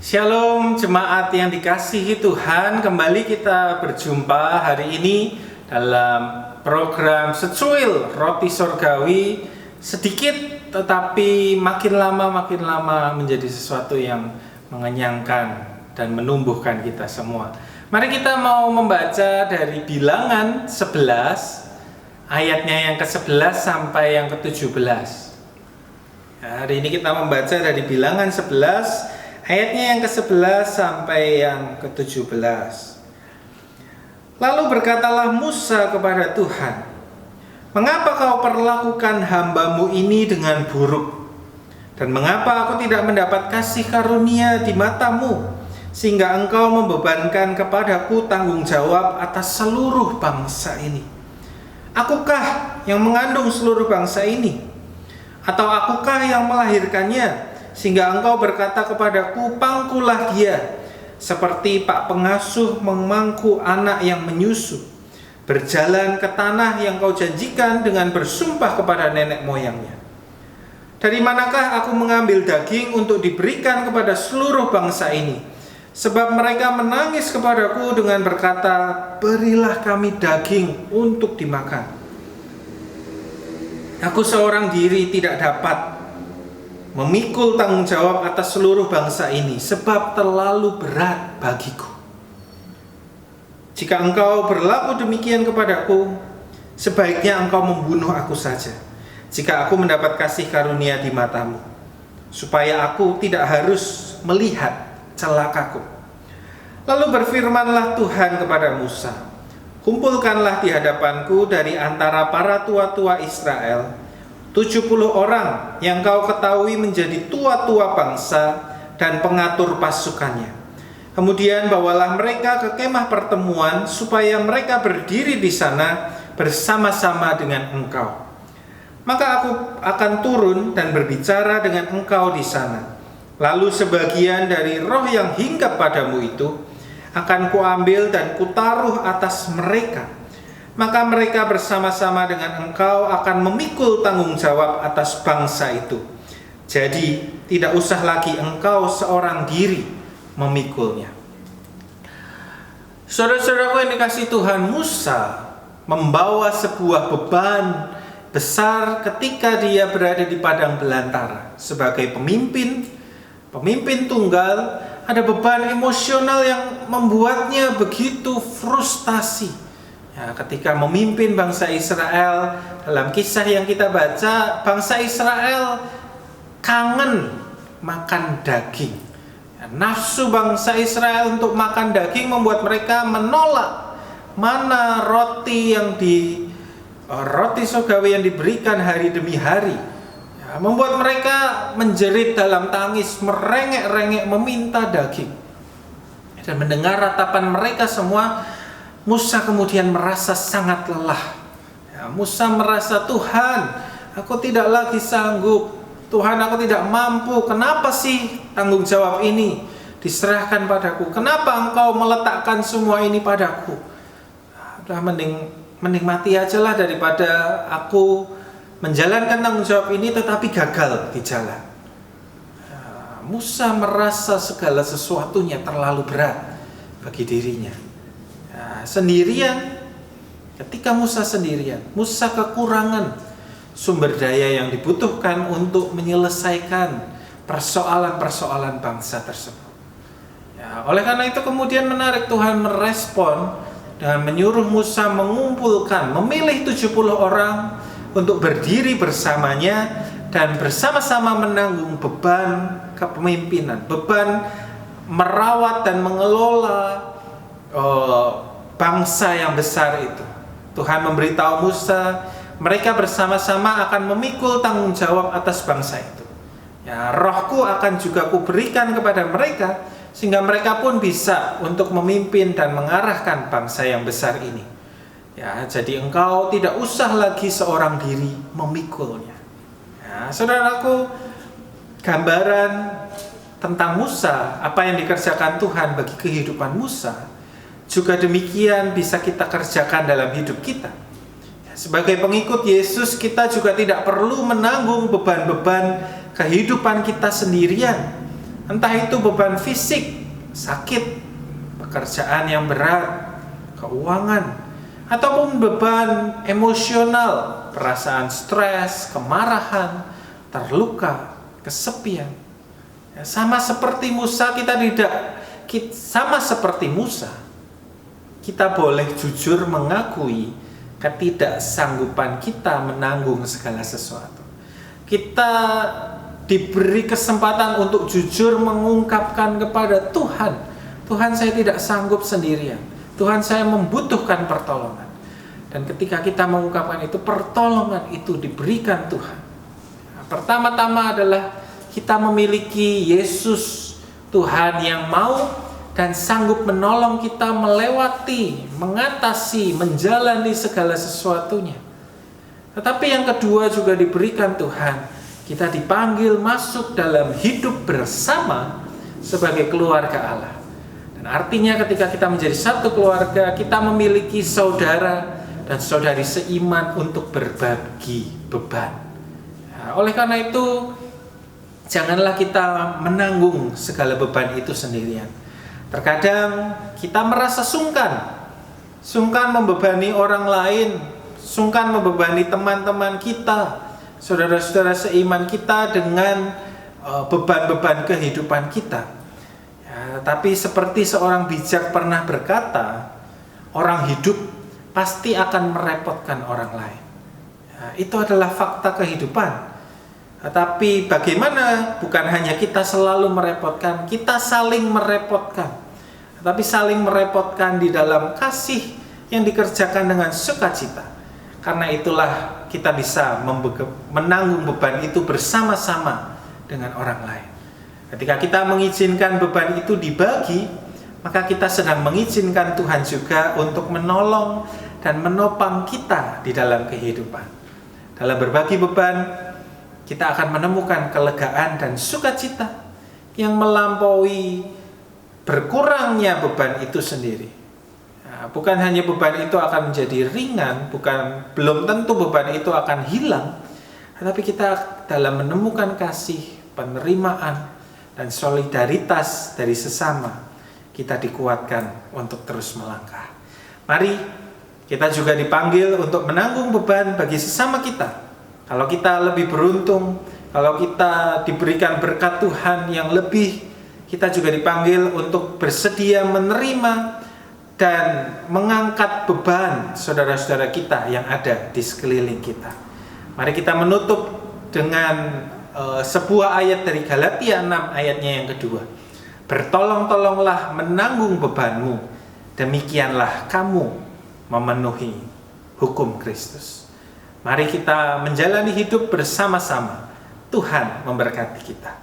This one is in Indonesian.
Shalom jemaat yang dikasihi Tuhan, kembali kita berjumpa hari ini dalam program Secuil Roti Sorgawi. Sedikit tetapi makin lama menjadi sesuatu yang mengenyangkan dan menumbuhkan kita semua. Mari kita mau membaca dari Bilangan 11 ayatnya yang ke-11 sampai yang ke-17. Hari ini kita membaca dari Bilangan 11 ayatnya yang ke-11 sampai yang ke-17. Lalu berkatalah Musa kepada Tuhan, "Mengapa kau perlakukan hamba-Mu ini dengan buruk? Dan mengapa aku tidak mendapat kasih karunia di mata-Mu, sehingga Engkau membebankan kepadaku tanggung jawab atas seluruh bangsa ini? Akukah yang mengandung seluruh bangsa ini? Atau akukah yang melahirkannya? Sehingga Engkau berkata kepadaku, pangkulah dia, seperti pak pengasuh memangku anak yang menyusu, berjalan ke tanah yang Kau janjikan dengan bersumpah kepada nenek moyangnya. Dari manakah aku mengambil daging untuk diberikan kepada seluruh bangsa ini? Sebab mereka menangis kepadaku dengan berkata, berilah kami daging untuk dimakan. Aku seorang diri tidak dapat memikul tanggung jawab atas seluruh bangsa ini, sebab terlalu berat bagiku. Jika Engkau berlaku demikian kepadaku, sebaiknya Engkau membunuh aku saja, jika aku mendapat kasih karunia di mata-Mu, supaya aku tidak harus melihat celakaku." Lalu berfirmanlah Tuhan kepada Musa, "Kumpulkanlah di hadapanku dari antara para tua-tua Israel 70 orang yang kau ketahui menjadi tua-tua bangsa dan pengatur pasukannya. Kemudian bawalah mereka ke kemah pertemuan supaya mereka berdiri di sana bersama-sama dengan engkau. Maka aku akan turun dan berbicara dengan engkau di sana. Lalu sebagian dari roh yang hinggap padamu itu akan kuambil dan kutaruh atas mereka. Maka mereka bersama-sama dengan engkau akan memikul tanggung jawab atas bangsa itu. Jadi tidak usah lagi engkau seorang diri memikulnya." Saudara-saudaraku yang dikasihi Tuhan, Musa membawa sebuah beban besar ketika dia berada di padang belantara. Sebagai pemimpin tunggal, ada beban emosional yang membuatnya begitu frustasi. Ketika memimpin bangsa Israel, dalam kisah yang kita baca, bangsa Israel kangen makan daging. Nafsu bangsa Israel untuk makan daging membuat mereka menolak mana roti sorgawi yang diberikan hari demi hari. Membuat mereka menjerit dalam tangis, merengek-rengek meminta daging. Dan mendengar ratapan mereka semua, Musa kemudian merasa sangat lelah. Musa merasa, Tuhan, aku tidak lagi sanggup. Tuhan, aku tidak mampu. Kenapa sih tanggung jawab ini diserahkan padaku? Kenapa Engkau meletakkan semua ini padaku? Udah mending mati aja lah daripada aku menjalankan tanggung jawab ini tetapi gagal di jalan. Musa merasa segala sesuatunya terlalu berat bagi dirinya. Sendirian, ketika Musa sendirian, Musa kekurangan sumber daya yang dibutuhkan untuk menyelesaikan persoalan-persoalan bangsa tersebut. Oleh karena itu kemudian menarik Tuhan merespon dengan menyuruh Musa memilih 70 orang untuk berdiri bersamanya dan bersama-sama menanggung beban kepemimpinan, beban merawat dan mengelola bangsa yang besar itu. Tuhan memberitahu Musa, mereka bersama-sama akan memikul tanggung jawab atas bangsa itu. Rohku akan juga kuberikan kepada mereka, sehingga mereka pun bisa untuk memimpin dan mengarahkan bangsa yang besar ini. Jadi engkau tidak usah lagi seorang diri memikulnya. Saudaraku, gambaran tentang Musa, apa yang dikerjakan Tuhan bagi kehidupan Musa, juga demikian bisa kita kerjakan dalam hidup kita. Sebagai pengikut Yesus, kita juga tidak perlu menanggung beban-beban kehidupan kita sendirian. Entah itu beban fisik, sakit, pekerjaan yang berat, keuangan, ataupun beban emosional, perasaan stres, kemarahan, terluka, kesepian. Ya, sama seperti Musa, kita boleh jujur mengakui ketidaksanggupan kita menanggung segala sesuatu. Kita diberi kesempatan untuk jujur mengungkapkan kepada Tuhan, Tuhan, saya tidak sanggup sendirian. Tuhan, saya membutuhkan pertolongan. Dan ketika kita mengungkapkan itu, pertolongan itu diberikan Tuhan. Nah, pertama-tama adalah kita memiliki Yesus, Tuhan yang mau dan sanggup menolong kita melewati, mengatasi, menjalani segala sesuatunya. Tetapi yang kedua juga diberikan Tuhan, kita dipanggil masuk dalam hidup bersama sebagai keluarga Allah. Dan artinya ketika kita menjadi satu keluarga, kita memiliki saudara dan saudari seiman untuk berbagi beban. Nah, oleh karena itu, janganlah kita menanggung segala beban itu sendirian. Terkadang kita merasa sungkan membebani orang lain, sungkan membebani teman-teman kita, saudara-saudara seiman kita dengan beban-beban kehidupan kita. Ya, tapi seperti seorang bijak pernah berkata, orang hidup pasti akan merepotkan orang lain. Ya, itu adalah fakta kehidupan. Tapi bagaimana bukan hanya kita selalu merepotkan, kita saling merepotkan. Tapi saling merepotkan di dalam kasih yang dikerjakan dengan sukacita. Karena itulah kita bisa menanggung beban itu bersama-sama dengan orang lain. Ketika kita mengizinkan beban itu dibagi, maka kita sedang mengizinkan Tuhan juga untuk menolong dan menopang kita di dalam kehidupan. Dalam berbagi beban, kita akan menemukan kelegaan dan sukacita yang melampaui berkurangnya beban itu sendiri. Nah, bukan hanya beban itu akan menjadi ringan, belum tentu beban itu akan hilang, tetapi kita dalam menemukan kasih, penerimaan, dan solidaritas dari sesama, kita dikuatkan untuk terus melangkah. Mari kita juga dipanggil untuk menanggung beban bagi sesama kita. Kalau kita lebih beruntung, kalau kita diberikan berkat Tuhan yang lebih, kita juga dipanggil untuk bersedia menerima dan mengangkat beban saudara-saudara kita yang ada di sekeliling kita. Mari kita menutup dengan sebuah ayat dari Galatia 6 ayatnya yang kedua. Bertolong-tolonglah menanggung bebanmu, demikianlah kamu memenuhi hukum Kristus. Mari kita menjalani hidup bersama-sama. Tuhan memberkati kita.